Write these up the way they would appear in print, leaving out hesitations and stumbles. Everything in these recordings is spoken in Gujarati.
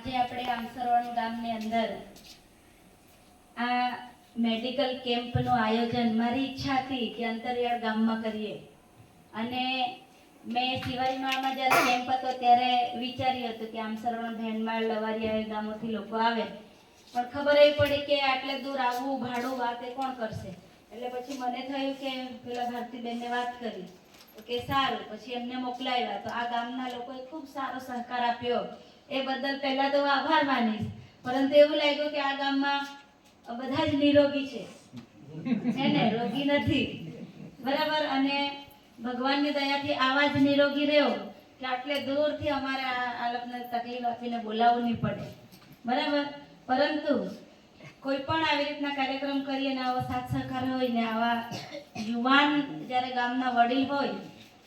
આજે આપણે આમસરવણ ગામની અંદર આ મેડિકલ કેમ્પનું આયોજન મારી ઈચ્છા હતી કે અંતરિયાળ ગામમાં કરીએ અને મેં સિવાઈમાળમાં જ્યારે કેમ્પ હતો ત્યારે વિચાર્યું હતું કે આમસરવણ ભેણમાળ લવારિયા ગામોથી લોકો આવે પણ ખબર એ પડી કે આટલે દૂર આવવું ભાડું વાત એ કોણ કરશે એટલે પછી મને થયું કે પેલા ભારતીબેનને વાત કરી કે સારું પછી એમને મોકલાવ્યા તો આ ગામના લોકોએ ખૂબ સારો સહકાર આપ્યો એ બદલ પહેલા તો આભાર માનીશ પરંતુ એવું લાગ્યું કે આ ગામમાં બધા જ નિરોગી છે એને રોગી નથી બરાબર અને ભગવાનની દયાથી આવા જ નિરોગી રહ્યો કે આટલે દૂરથી અમારે આ લોકોને તકલીફ આપીને બોલાવવું નહીં પડે બરાબર પરંતુ કોઈ પણ આવી રીતના કાર્યક્રમ કરીએ ને આવો સાથ સહકાર હોય ને આવા યુવાન જ્યારે ગામના વડીલ હોય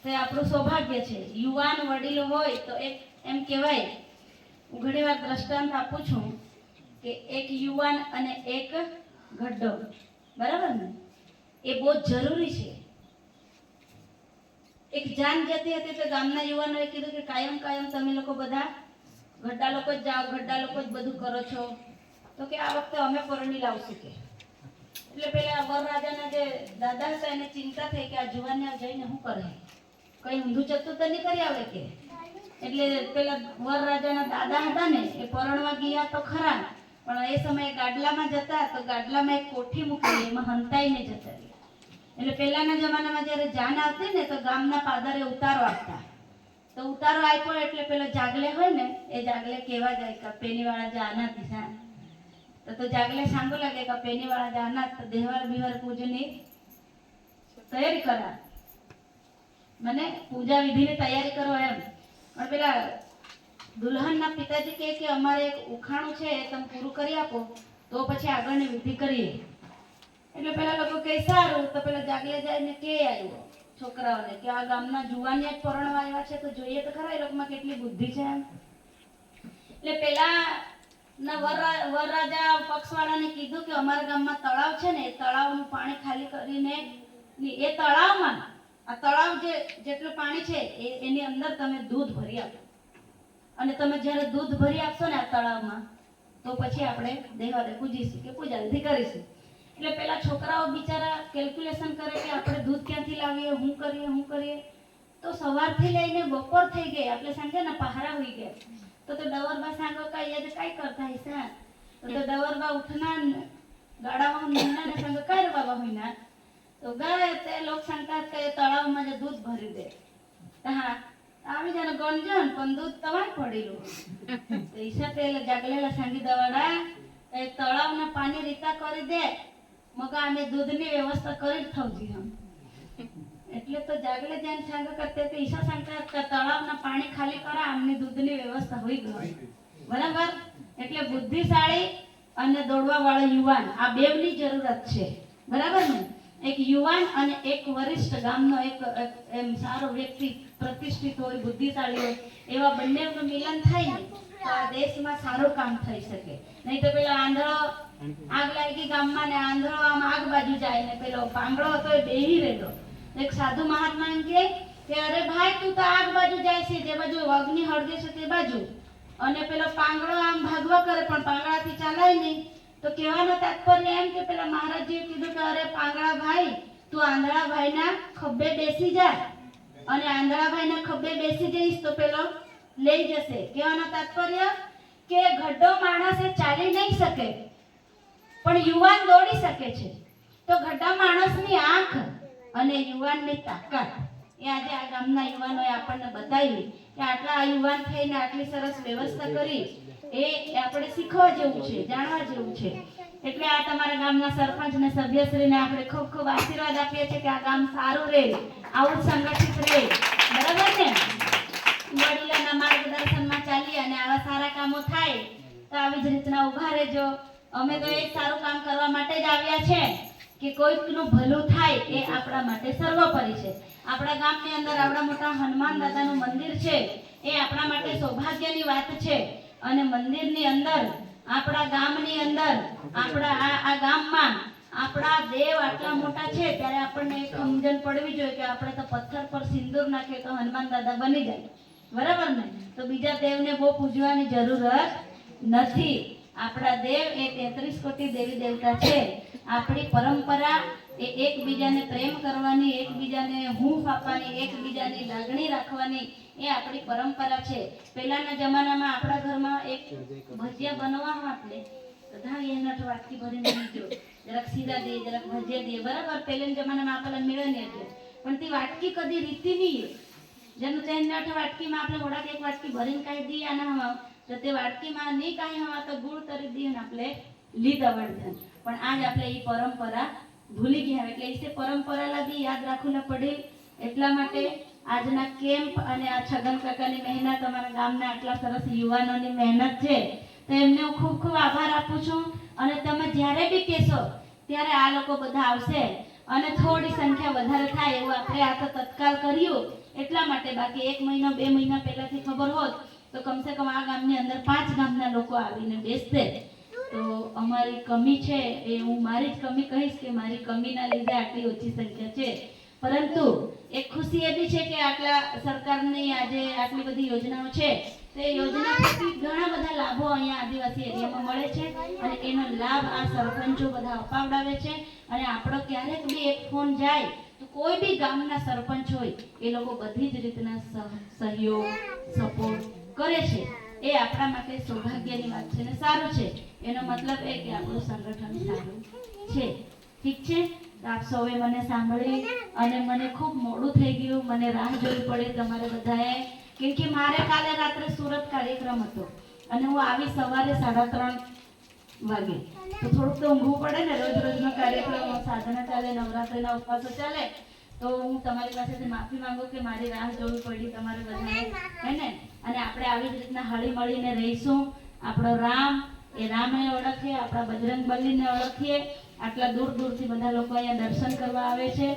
તો એ આપણું સૌભાગ્ય છે યુવાન વડીલ હોય તો એક એમ કહેવાય હું ઘણી વાર દ્રષ્ટાંત આપું છું કે એક યુવાન અને એક ગઢો બરાબર ને એ બહુ જરૂરી છે એક જાન જતી હતી તો ગામના યુવાનોએ કીધું કે કાયમ કાયમ તમે લોકો બધા ગઢડા લોકો જ જાઓ ગઢડા લોકો જ બધું કરો છો તો કે આ વખતે અમે પરણી લાવશું કે એટલે પેલા વરરાજાના જે દાદા હતા એને ચિંતા થઈ કે આ જુવાનને જઈને શું કરે કઈ ઊંધું ચતું તો નહીં કરી આવે કે એટલે પેલા વરરાજાના દાદા હતા ને એ પરણવા ગયા તો ખરા પણ એ સમયે ગાડલામાં જતા તો ગાડલામાં એક કોઠી મૂકેલી એમાં હંતાઈને જતા એટલે પહેલાના જમાનામાં જ્યારે જાન આવતી ને તો ગામના પાદરે ઉતારો આપતા તો ઉતારો આપ્યો એટલે પેલો જાગલે હોય ને એ જાગલે કેવા જાય કે પેનીવાળા જાના દિશા તો જાગલે સાંગો લાગે કે પેનીવાળા જાના તો દેહવાર બિહાર પૂજની તૈયારી કરા મને પૂજા વિધિની તૈયારી કરો એમ પણ પેલા દુલ્હનના પિતાજી કહે કે અમારે એક ઉખાણું છે એ તમે પૂરું કરી આપો તો પછી આગળની વિધિ કરીએ એટલે પેલા લોકો કહે સારું તો પેલા જાગલે જઈને કે આવ્યો છોકરાઓને કે આ ગામના જુવાનિયા જ પરણવા આવ્યા છે તો જોઈએ તો ખરા એ લોકોમાં કેટલી બુદ્ધિ છે એમ એટલે પેલા ના વરરાજા પક્ષવાળાને કીધું કે અમારા ગામમાં તળાવ છે ને એ તળાવનું પાણી ખાલી કરીને એ તળાવમાં આ તળાવ જેટલું પાણી છે એની અંદર તમે દૂધ ભરી આપો અને તમે જ્યારે દૂધ ભરી આપશો ને આ તળાવમાં તો પછી આપણે દેવારે પૂજીશું કે પૂજા વિધિ કરીશું એટલે પેલા છોકરાઓ બિચારા કેલ્ક્યુલેશન કરે કે આપણે દૂધ ક્યાંથી લાવીએ હું કરીએ તો સવારથી લઈને બપોર થઈ ગઈ આપણે સાંજે ને પહારા હોઈ ગયા તો ડવરબા સાંગો કઈ યાદ કઈ કરતા હૈસા તો ડવરબા ઉઠના ગાડામાં નિમના ને સાંગો કઈ બાબા હોઈના તો ગાય તે લોક સંતા કે તળાવમાં જે દૂધ ભરી દે હા આવી જાને ગણજન પણ દૂધ તમારે પડેલું ઈશા પેલે જાગલેલા સાંગી દવાડા એ તળાવના પાણી રીતા કરી દે મગા અમે દૂધની વ્યવસ્થા કરી થવજી હમ એટલે તો જાગલે જઈને સાંગ કરતે તો ઈશા સંતા તળાવના પાણી ખાલી કરા અમને દૂધની વ્યવસ્થા હોઈ ગઈ બરાબર એટલે બુદ્ધિશાળી અને દોડવા વાળો યુવાન આ બેવની જરૂરત છે બરાબર ને એક યુવાન અને એક વરિષ્ઠ ગામનો એક એમ સારો વ્યક્તિ પ્રતિષ્ઠિત હોય બુદ્ધિશાળી હોય એવા બંનેનું મિલન થાય ને તો આ દેશમાં સારું કામ થઈ શકે નહીં તો પેલો આંધળો આગ લાગી ગામમાં ને આંધળો આમ આગ બાજુ જાય ને પેલો પાંગડો હતો એ બેહી રહેલો એક સાધુ મહાત્મા એમ કે અરે ભાઈ તું તો આગ બાજુ જાય છે જે બાજુ અગ્નિ હળગે છે તે બાજુ અને પેલો પાંગડો આમ ભાગવા કરે પણ પાંગડાથી ચાલાય નહીં તો કહેવાનો તાત્પર્ય એમ કે પેલા મહારાજજીએ કીધું કે અરે પાંગડા ભાઈ તું આંધળા ભાઈના ખભે બેસી જા અને આંધળા ભાઈના ખભે બેસી જઈશ તો પેલો લઈ જશે કહેવાનો તાત્પર્ય કે ગઢો માણસ એ ચાલી નહીં શકે પણ યુવાન દોડી શકે છે તો ગઢા માણસની આંખ અને યુવાનની તાકાત એ આજે આ ગામના યુવાનોએ આપણને બતાવી કે આટલા આ યુવાન થઈને આટલી સરસ વ્યવસ્થા કરી એ આપણે શીખવા જેવું છે જાણવા જેવું છે એટલે આ તમારા ગામના સરપંચ ને સભ્યશ્રીને આપણે ખૂબ ખૂબ આશીર્વાદ આપીએ છીએ કે આ ગામ સારું રહે આવું સંગઠિત રહે બરાબર ને વડીલોના માર્ગદર્શનમાં ચાલીએ અને આવા સારા કામો થાય તો આવી જ રીતના ઊભા રહેજો અમે તો એક સારું કામ કરવા માટે જ આવ્યા છે કે કોઈકનું ભલું થાય એ આપણા માટે સર્વોપરી છે આપણા ગામની અંદર આવડા મોટા હનુમાન દાદાનું મંદિર છે એ આપણા માટે સૌભાગ્યની વાત છે અને મંદિરની અંદર આપણા ગામની અંદર આપણા આ ગામમાં આપણા દેવ આટલા મોટા છે ત્યારે આપણને એક સમજણ પડવી જોઈએ કે આપણે તો પથ્થર પર સિંદૂર નાખીએ તો હનુમાન દાદા બની જાય બરાબર ને તો બીજા દેવને બહુ પૂજવાની જરૂરત નથી. આપણા દેવ એ 33 કોટી દેવી દેવતા છે. આપણી પરંપરા એ એકબીજાને પ્રેમ કરવાની, એકબીજાને હૂંફ આપવાની, એકબીજાની લાગણી રાખવાની એ આપણી પરંપરા છે. પહેલાના જમાનામાં આપણા ઘરમાં એક ભજીયા બનવા આપણે બધા એના વાટકી ભરીને લીધો, જરાક સીધા દે, જરાક ભજીયા દે, બરાબર. પહેલાના જમાનામાં આપણને મળે ને એટલે, પણ તે વાટકી કદી રીતી નહીં. જેનું તેના વાટકીમાં આપણે થોડાક એક વાટકી ભરીને કાઢી દઈએ આના તો તે વાટકીમાં નહીં કાંઈ હવા તો ગુળ તરી દઈએ ને આપણે લીધા વળતા. પણ આજ આપણે એ પરંપરા ભૂલી ગયા, એટલે એ પરંપરાલા બી યાદ રાખવું પડે. એટલા માટે આજના કેમ્પ અને આ છગન કાકાની મહેનત, અમારા ગામના આટલા સરસ યુવાનોની મહેનત છે, તો એમને હું ખૂબ ખૂબ આભાર આપું છું. અને તમે જ્યારે બી કહેશો ત્યારે આ લોકો બધા આવશે અને થોડી સંખ્યા વધારે થાય એવું આપણે આ તો તત્કાલ કર્યું એટલા માટે. બાકી 1 મહિનો 2 મહિના પહેલાથી ખબર હોત તો કમસે કમ આ ગામની અંદર 5 ગામના લોકો આવીને બેસતે. તો અમારી કમી છે એ હું મારી જ કમી કહીશ કે મારી કમીના લીધે આટલી ઓછી સંખ્યા છે. પરંતુ એક ખુશી એ બી છે કે આટલા સરકારની આજે આટલી બધી યોજનાઓ છે, તે યોજનાથી ઘણા બધા લાભો અહીંયા આદિવાસી એરિયામાં મળે છે અને એનો લાભ આ સરપંચો બધા અપાવડાવે છે. અને આપણો ક્યારેક બી એક ફોન જાય તો કોઈ બી ગામના સરપંચ હોય એ લોકો બધી જ રીતના સહયોગ સપોર્ટ કરે છે. એ આપણા માટે સૌભાગ્યની વાત છે ને સારું છે. એનો મતલબ એ કે આપણું સંગઠન સારું છે. ઠીક છે, તો આપ સૌએ મને સાંભળી અને મને ખૂબ મોડું થઈ ગયું, મને રાહ જોવી પડી તમારે બધાએ, કેમ કે મારે કાલે રાત્રે સુરત કાર્યક્રમ હતો અને હું આવી સવારે 3:30 વાગે. તો થોડુંક તો ઊંઘવું પડે ને, રોજ રોજનો કાર્યક્રમ, સાધના ચાલે, નવરાત્રિના ઉપવાસો ચાલે. તો હું તમારી પાસેથી માફી માંગુ કે મારી રાહ જોવી પડી તમારે બધાએ, હે ને. અને આપણે આવી જ રીતના હળી મળીને રહીશું. આપણો રામ એ રામને ઓળખીએ, આપણા બજરંગબલીને ઓળખીએ. આટલા દૂર દૂરથી બધા લોકો અહીંયા દર્શન કરવા આવે છે,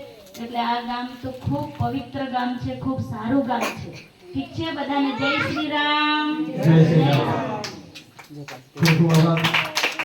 એટલે આ ગામ તો ખૂબ પવિત્ર ગામ છે, ખૂબ સારું ગામ છે. ઠીક છે, બધાને જય શ્રી રામ. જય શ્રી રામ.